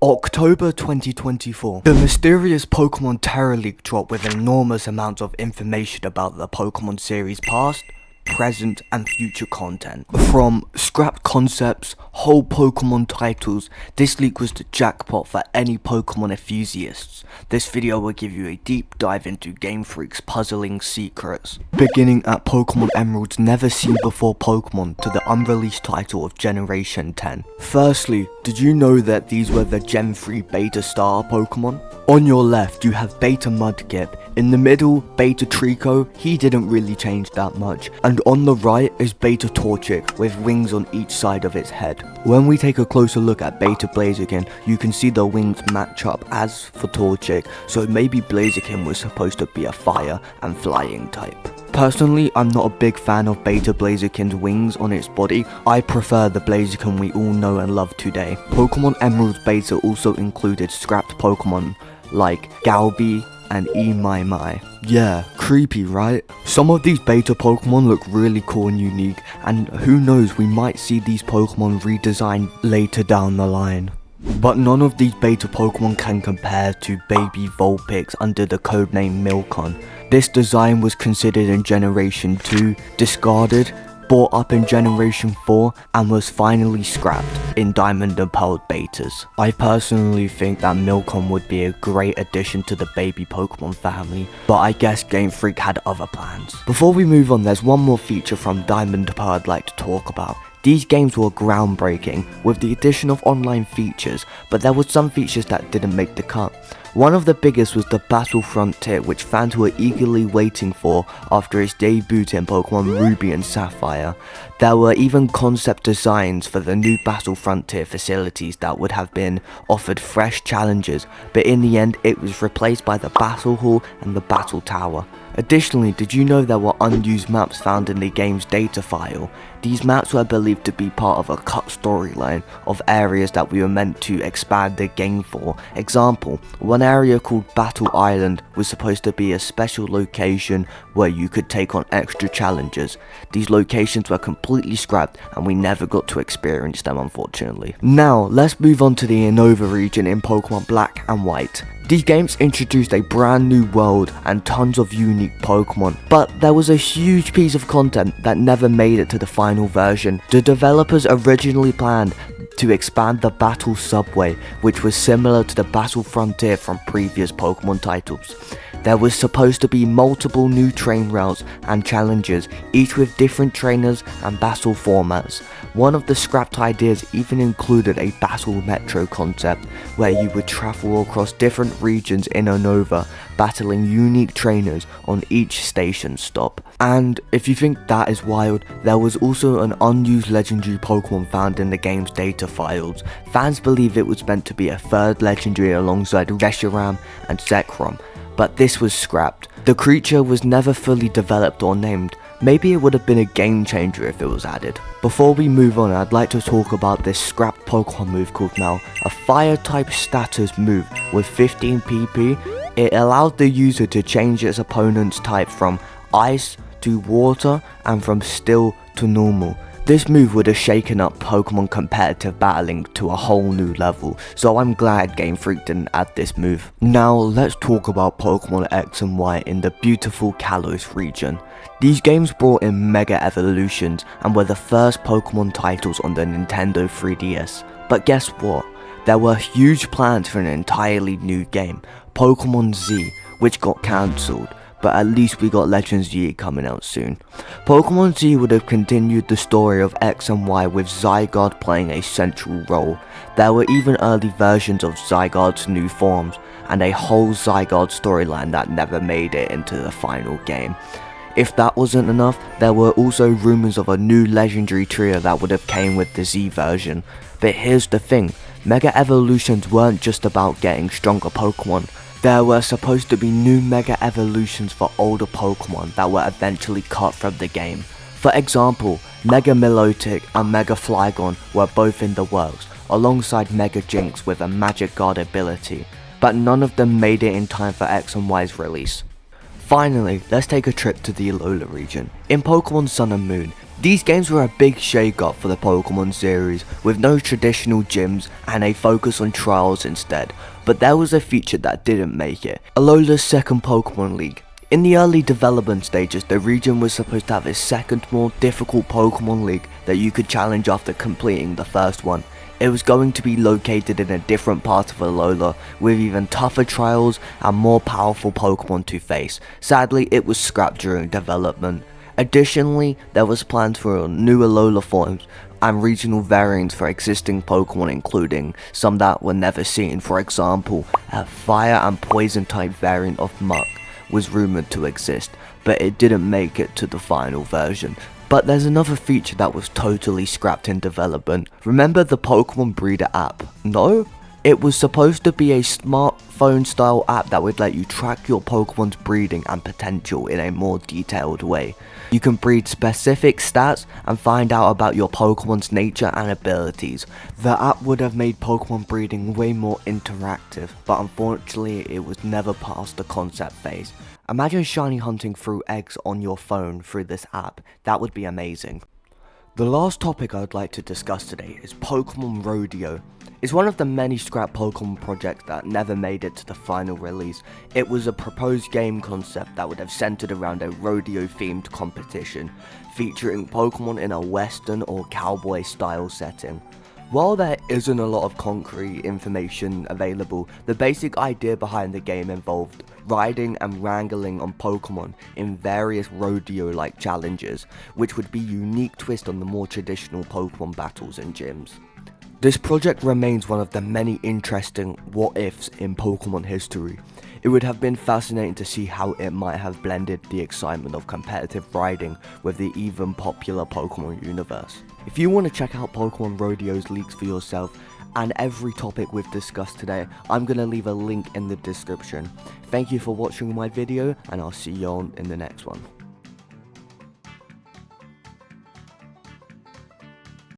October 2024. The mysterious Pokémon Terra Leak dropped with enormous amounts of information about the Pokémon series past, present and future content. From scrapped concepts, whole Pokémon titles, this leak was the jackpot for any Pokémon enthusiasts. This video will give you a deep dive into Game Freak's puzzling secrets. Beginning at Pokémon Emerald's never seen before Pokémon to the unreleased title of Generation 10. Firstly, did you know that these were the Gen 3 Beta Starter Pokémon? On your left you have Beta Mudkip, in the middle Beta Trico, he didn't really change that much, and on the right is Beta Torchic with wings on each side of its head. When we take a closer look at Beta Blaziken, you can see the wings match up as for Torchic, so maybe Blaziken was supposed to be a fire and flying type. Personally, I'm not a big fan of Beta Blaziken's wings on its body. I prefer the Blaziken we all know and love today. Pokémon Emerald's Beta also included scrapped Pokémon like Galbi and Mai. Yeah, creepy, right? Some of these beta Pokemon look really cool and unique, and who knows, we might see these Pokemon redesigned later down the line. But none of these beta Pokemon can compare to baby Vulpix under the codename Milcon. This design was considered in Generation 2, discarded, bought up in Generation 4, and was finally scrapped in Diamond and Pearl betas. I personally think that Milcon would be a great addition to the baby Pokemon family, but I guess Game Freak had other plans. Before we move on, there's one more feature from Diamond and Pearl I'd like to talk about. These games were groundbreaking with the addition of online features, but there were some features that didn't make the cut. One of the biggest was the Battle Frontier, which fans were eagerly waiting for after its debut in Pokemon Ruby and Sapphire. There were even concept designs for the new Battle Frontier facilities that would have been offered fresh challenges, but in the end it was replaced by the Battle Hall and the Battle Tower. Additionally, did you know there were unused maps found in the game's data file? These maps were believed to be part of a cut storyline of areas that we were meant to expand the game for. Example, one area called Battle Island was supposed to be a special location where you could take on extra challenges. These locations were completely scrapped and we never got to experience them, unfortunately. Now, let's move on to the Unova region in Pokemon Black and White. These games introduced a brand new world and tons of unique Pokemon, but there was a huge piece of content that never made it to the final version. The developers originally planned to expand the Battle Subway, which was similar to the Battle Frontier from previous Pokemon titles. There was supposed to be multiple new train routes and challenges, each with different trainers and battle formats. One of the scrapped ideas even included a battle metro concept, where you would travel across different regions in Unova, battling unique trainers on each station stop. And if you think that is wild, there was also an unused legendary Pokemon found in the game's data files. Fans believe it was meant to be a third legendary alongside Reshiram and Zekrom, but this was scrapped. The creature was never fully developed or named. Maybe it would have been a game changer if it was added. Before we move on, I'd like to talk about this scrapped Pokemon move called Mel, a fire type status move with 15 PP. It allowed the user to change its opponent's type from ice to water and from still to normal. This move would have shaken up Pokemon competitive battling to a whole new level, so I'm glad Game Freak didn't add this move. Now let's talk about Pokemon X and Y in the beautiful Kalos region. These games brought in Mega Evolutions and were the first Pokemon titles on the Nintendo 3DS. But guess what? There were huge plans for an entirely new game, Pokémon Z, which got cancelled. But at least we got Legends Z coming out soon. Pokemon Z would have continued the story of X and Y with Zygarde playing a central role. There were even early versions of Zygarde's new forms, and a whole Zygarde storyline that never made it into the final game. If that wasn't enough, there were also rumours of a new legendary trio that would have came with the Z version. But here's the thing, Mega Evolutions weren't just about getting stronger Pokemon. There were supposed to be new Mega Evolutions for older Pokemon that were eventually cut from the game. For example, Mega Milotic and Mega Flygon were both in the works, alongside Mega Jinx with a Magic Guard ability, but none of them made it in time for X and Y's release. Finally, let's take a trip to the Alola region. In Pokemon Sun and Moon, These games were a big shake-up for the Pokémon series, with no traditional gyms and a focus on trials instead, but there was a feature that didn't make it: Alola's second Pokémon League. In the early development stages, the region was supposed to have a second, more difficult Pokémon League that you could challenge after completing the first one. It was going to be located in a different part of Alola, with even tougher trials and more powerful Pokémon to face. Sadly, it was scrapped during development. Additionally, there was plans for new Alola forms and regional variants for existing Pokemon, including some that were never seen. For example, a fire and poison type variant of Muck was rumoured to exist, but it didn't make it to the final version. But there's another feature that was totally scrapped in development. Remember the Pokemon Breeder app? No? It was supposed to be a smartphone style app that would let you track your Pokemon's breeding and potential in a more detailed way. You can breed specific stats and find out about your Pokemon's nature and abilities. The app would have made Pokemon breeding way more interactive, but unfortunately it was never past the concept phase. Imagine shiny hunting through eggs on your phone through this app. That would be amazing. The last topic I would like to discuss today is Pokémon Rodeo. It's one of the many scrap Pokémon projects that never made it to the final release. It was a proposed game concept that would have centered around a rodeo themed competition, featuring Pokémon in a western or cowboy style setting. While there isn't a lot of concrete information available, the basic idea behind the game involved riding and wrangling on Pokemon in various rodeo-like challenges, which would be a unique twist on the more traditional Pokemon battles and gyms. This project remains one of the many interesting what-ifs in Pokemon history. It would have been fascinating to see how it might have blended the excitement of competitive riding with the even popular Pokemon universe. If you want to check out Pokemon Rodeo's leaks for yourself and every topic we've discussed today, I'm going to leave a link in the description. Thank you for watching my video, and I'll see you all in the next one.